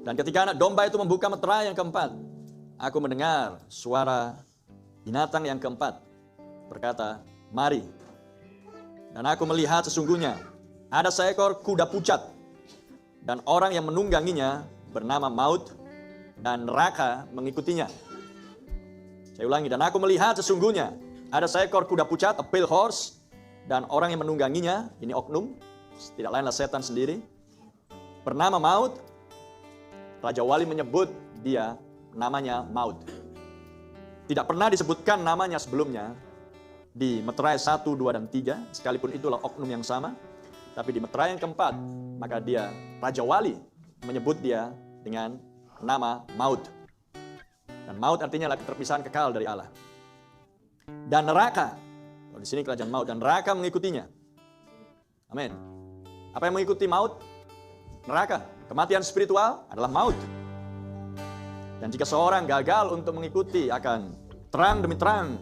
Dan ketika anak domba itu membuka meterai yang keempat, aku mendengar suara binatang yang keempat berkata, "Mari." Dan aku melihat sesungguhnya ada seekor kuda pucat, dan orang yang menungganginya bernama Maut, dan neraka mengikutinya. Saya ulangi, dan aku melihat sesungguhnya ada seekor kuda pucat, a pale horse, dan orang yang menungganginya, ini oknum, tidak lainlah setan sendiri, bernama Maut. Raja Wali menyebut dia namanya Maut. Tidak pernah disebutkan namanya sebelumnya di meterai 1, 2, dan 3, sekalipun itulah oknum yang sama. Tapi di meterai yang keempat, maka dia, Raja Wali, menyebut dia dengan nama Maut. Dan Maut artinya adalah keterpisahan kekal dari Allah. Dan neraka, kalau di sini kerajaan Maut, dan neraka mengikutinya. Amin. Apa yang mengikuti Maut? Neraka. Kematian spiritual adalah maut. Dan jika seorang gagal untuk mengikuti akan terang demi terang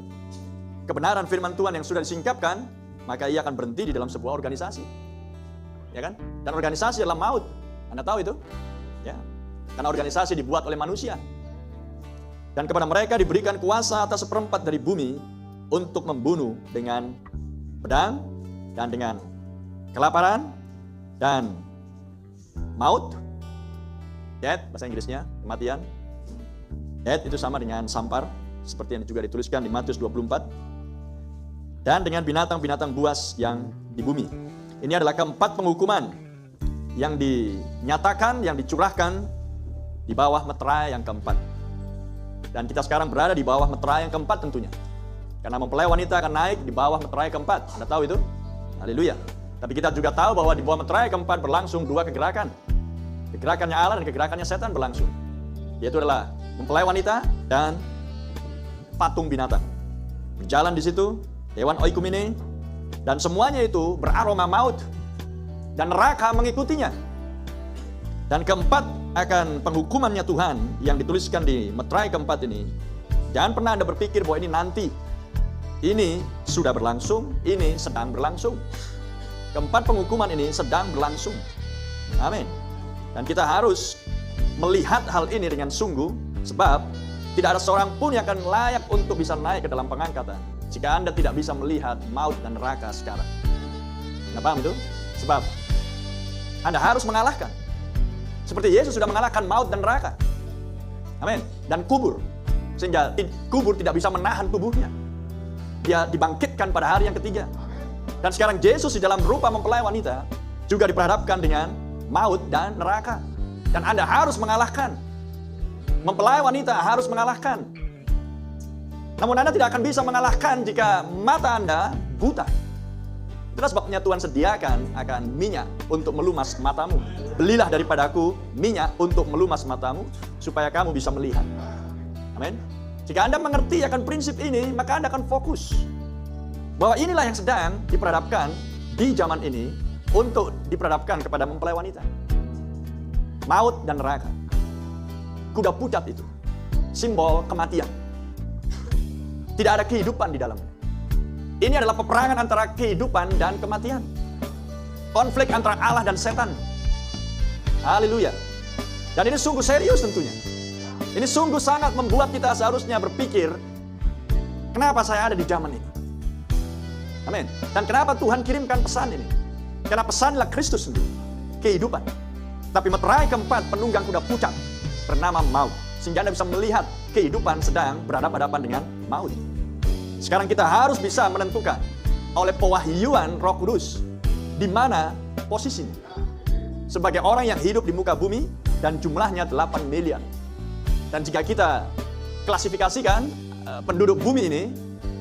kebenaran firman Tuhan yang sudah disingkapkan, maka ia akan berhenti di dalam sebuah organisasi. Ya kan? Dan organisasi adalah maut. Anda tahu itu? Ya. Karena organisasi dibuat oleh manusia. Dan kepada mereka diberikan kuasa atas seperempat dari bumi untuk membunuh dengan pedang dan dengan kelaparan dan maut. Death, bahasa Inggrisnya, kematian. Death itu sama dengan sampar, seperti yang juga dituliskan di Matius 24. Dan dengan binatang-binatang buas yang di bumi. Ini adalah keempat penghukuman yang dinyatakan, yang dicurahkan di bawah meterai yang keempat. Dan kita sekarang berada di bawah meterai yang keempat tentunya. Karena mempelai wanita akan naik di bawah meterai keempat. Anda tahu itu? Haleluya. Tapi kita juga tahu bahwa di bawah meterai keempat berlangsung dua kegerakan. Kegerakannya Allah dan kegerakannya setan berlangsung. Yaitu adalah mempelai wanita dan patung binatang. Berjalan di situ, hewan oikumene, dan semuanya itu beraroma maut. Dan neraka mengikutinya. Dan keempat akan penghukumannya Tuhan yang dituliskan di meterai keempat ini. Jangan pernah Anda berpikir bahwa ini nanti. Ini sudah berlangsung, ini sedang berlangsung. Keempat penghukuman ini sedang berlangsung. Amin. Dan kita harus melihat hal ini dengan sungguh, sebab tidak ada seorang pun yang akan layak untuk bisa naik ke dalam pengangkatan jika Anda tidak bisa melihat maut dan neraka sekarang. Anda paham itu? Sebab Anda harus mengalahkan. Seperti Yesus sudah mengalahkan maut dan neraka. Amin. Dan kubur. Sehingga kubur tidak bisa menahan tubuhnya. Dia dibangkitkan pada hari yang ketiga. Dan sekarang Yesus di dalam rupa mempelai wanita juga diperhadapkan dengan maut dan neraka. Dan Anda harus mengalahkan. Mempelai wanita harus mengalahkan. Namun Anda tidak akan bisa mengalahkan jika mata Anda buta. Itulah sebabnya Tuhan sediakan akan minyak untuk melumas matamu. Belilah daripadaku minyak untuk melumas matamu, supaya kamu bisa melihat. Amin. Jika Anda mengerti akan prinsip ini, maka Anda akan fokus. Bahwa inilah yang sedang diperhadapkan di zaman ini untuk diperhadapkan kepada mempelai wanita. Maut dan neraka. Kuda pucat itu simbol kematian. Tidak ada kehidupan di dalamnya. Ini adalah peperangan antara kehidupan dan kematian. Konflik antara Allah dan setan. Haleluya. Dan ini sungguh serius tentunya. Ini sungguh sangat membuat kita seharusnya berpikir, kenapa saya ada di zaman ini? Amin. Dan kenapa Tuhan kirimkan pesan ini? Karena pesan adalah Kristus sendiri. Kehidupan. Tapi meterai keempat penunggang kuda pucat bernama maut. Sehingga Anda bisa melihat kehidupan sedang berhadapan-hadapan dengan maut. Sekarang kita harus bisa menentukan oleh pewahyuan Roh Kudus di mana posisinya. Sebagai orang yang hidup di muka bumi dan jumlahnya 8 miliar. Dan jika kita klasifikasikan penduduk bumi ini,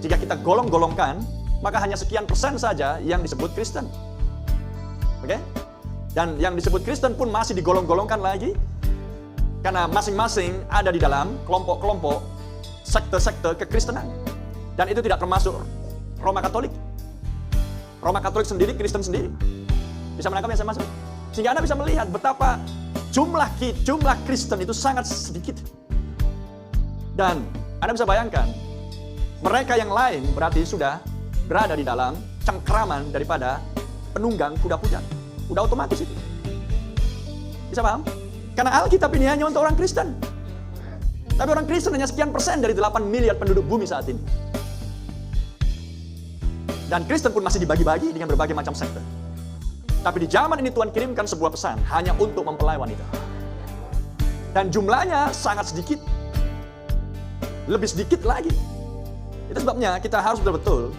jika kita golong-golongkan, maka hanya sekian persen saja yang disebut Kristen. Oke? Dan yang disebut Kristen pun masih digolong-golongkan lagi, karena masing-masing ada di dalam kelompok-kelompok sekte-sekte kekristenan. Dan itu tidak termasuk Roma Katolik. Roma Katolik sendiri, Kristen sendiri. Bisa menangkap yang saya maksud? Sehingga Anda bisa melihat betapa jumlah Kristen itu sangat sedikit. Dan Anda bisa bayangkan, mereka yang lain berarti sudah berada di dalam cengkeraman daripada penunggang kuda pucat. Udah otomatis itu. Bisa paham? Karena Alkitab ini hanya untuk orang Kristen. Tapi orang Kristen hanya sekian persen dari 8 miliar penduduk bumi saat ini. Dan Kristen pun masih dibagi-bagi dengan berbagai macam sekte. Tapi di zaman ini Tuhan kirimkan sebuah pesan hanya untuk mempelai wanita. Dan jumlahnya sangat sedikit. Lebih sedikit lagi. Itu sebabnya kita harus betul-betul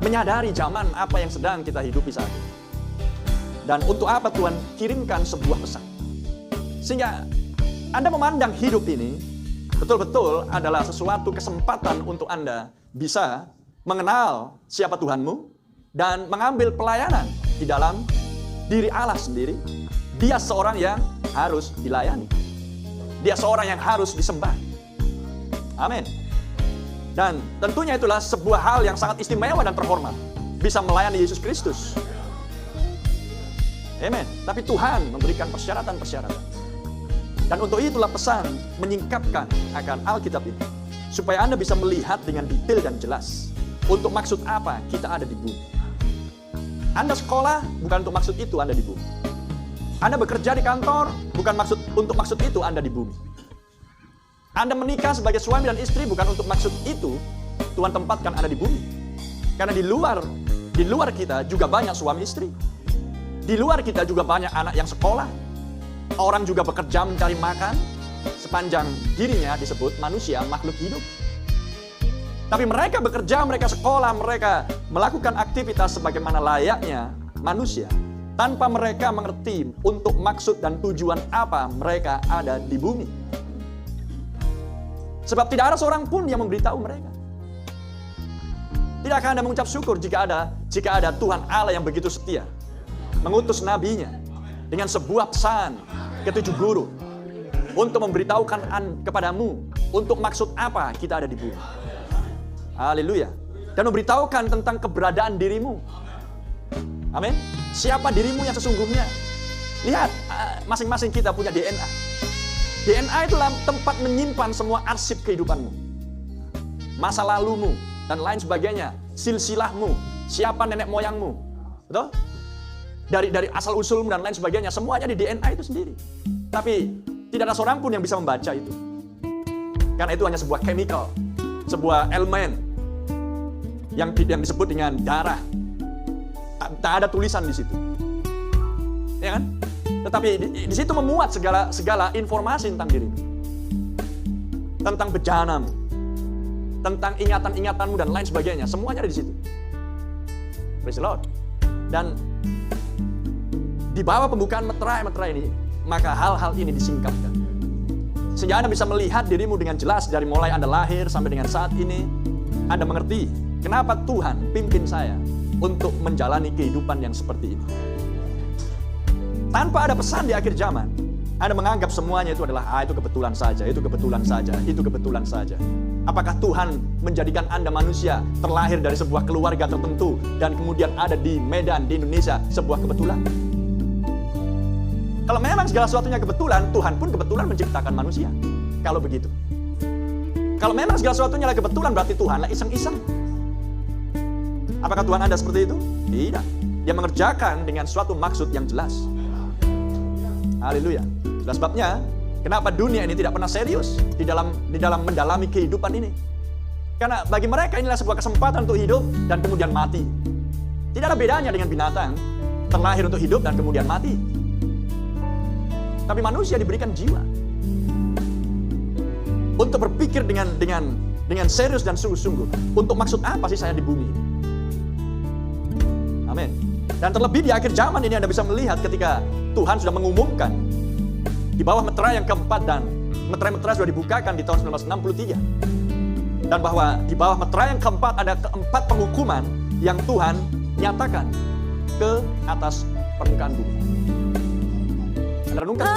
menyadari zaman apa yang sedang kita hidupi saat ini. Dan untuk apa Tuhan kirimkan sebuah pesan. Sehingga Anda memandang hidup ini betul-betul adalah sesuatu kesempatan untuk Anda bisa mengenal siapa Tuhanmu dan mengambil pelayanan di dalam diri Allah sendiri. Dia seorang yang harus dilayani. Dia seorang yang harus disembah. Amin. Dan tentunya itulah sebuah hal yang sangat istimewa dan terhormat. Bisa melayani Yesus Kristus. Amin. Tapi Tuhan memberikan persyaratan-persyaratan. Dan untuk itulah pesan menyingkapkan akan Alkitab ini. Supaya Anda bisa melihat dengan detail dan jelas. Untuk maksud apa kita ada di bumi. Anda sekolah bukan untuk maksud itu Anda di bumi. Anda bekerja di kantor bukan untuk maksud itu Anda di bumi. Anda menikah sebagai suami dan istri bukan untuk maksud itu Tuhan tempatkan Anda di bumi. Karena di luar kita juga banyak suami istri. Di luar kita juga banyak anak yang sekolah. Orang juga bekerja mencari makan. Sepanjang dirinya disebut manusia, makhluk hidup. Tapi mereka bekerja, mereka sekolah, mereka melakukan aktivitas sebagaimana layaknya manusia. Tanpa mereka mengerti untuk maksud dan tujuan apa mereka ada di bumi. Sebab tidak ada seorang pun yang memberitahu mereka. Tidakkah Anda mengucap syukur jika ada Tuhan Allah yang begitu setia, mengutus nabinya dengan sebuah pesan ke 7 guru untuk memberitahukan kepadamu untuk maksud apa kita ada di bumi. Haleluya. Dan memberitahukan tentang keberadaan dirimu. Amin. Siapa dirimu yang sesungguhnya? Lihat, masing-masing kita punya DNA. DNA itulah tempat menyimpan semua arsip kehidupanmu. Masa lalumu dan lain sebagainya. Silsilahmu, siapa nenek moyangmu. Betul? Dari asal-usulmu dan lain sebagainya. Semuanya di DNA itu sendiri. Tapi tidak ada seorang pun yang bisa membaca itu. Karena itu hanya sebuah chemical. Sebuah elemen yang disebut dengan darah. Tak ada tulisan di situ. Ya kan? Tetapi di situ memuat segala informasi tentang dirimu. Tentang bejanamu. Tentang ingatan-ingatanmu dan lain sebagainya. Semuanya ada di situ. Praise the Lord. Dan di bawah pembukaan meterai ini, maka hal-hal ini disingkapkan. Sehingga Anda bisa melihat dirimu dengan jelas dari mulai Anda lahir sampai dengan saat ini. Anda mengerti kenapa Tuhan pimpin saya untuk menjalani kehidupan yang seperti ini. Tanpa ada pesan di akhir zaman, Anda menganggap semuanya itu adalah itu kebetulan saja, itu kebetulan saja, itu kebetulan saja. Apakah Tuhan menjadikan Anda manusia terlahir dari sebuah keluarga tertentu dan kemudian ada di Medan, di Indonesia, sebuah kebetulan? Kalau memang segala sesuatunya kebetulan, Tuhan pun kebetulan menciptakan manusia. Kalau begitu. Kalau memang segala sesuatunya adalah kebetulan, berarti Tuhanlah iseng-iseng. Apakah Tuhan Anda seperti itu? Tidak. Dia mengerjakan dengan suatu maksud yang jelas. Haleluya. Itulah sebabnya, kenapa dunia ini tidak pernah serius di dalam mendalami kehidupan ini. Karena bagi mereka inilah sebuah kesempatan untuk hidup dan kemudian mati. Tidak ada bedanya dengan binatang, terlahir untuk hidup dan kemudian mati. Tapi manusia diberikan jiwa untuk berpikir dengan serius dan sungguh-sungguh. Untuk maksud apa sih saya di bumi ini? Amin. Dan terlebih di akhir zaman ini Anda bisa melihat ketika Tuhan sudah mengumumkan di bawah meterai yang keempat, dan meterai-meterai sudah dibukakan di tahun 1963. Dan bahwa di bawah meterai yang keempat ada keempat penghukuman yang Tuhan nyatakan ke atas permukaan bumi. Anda renungkan.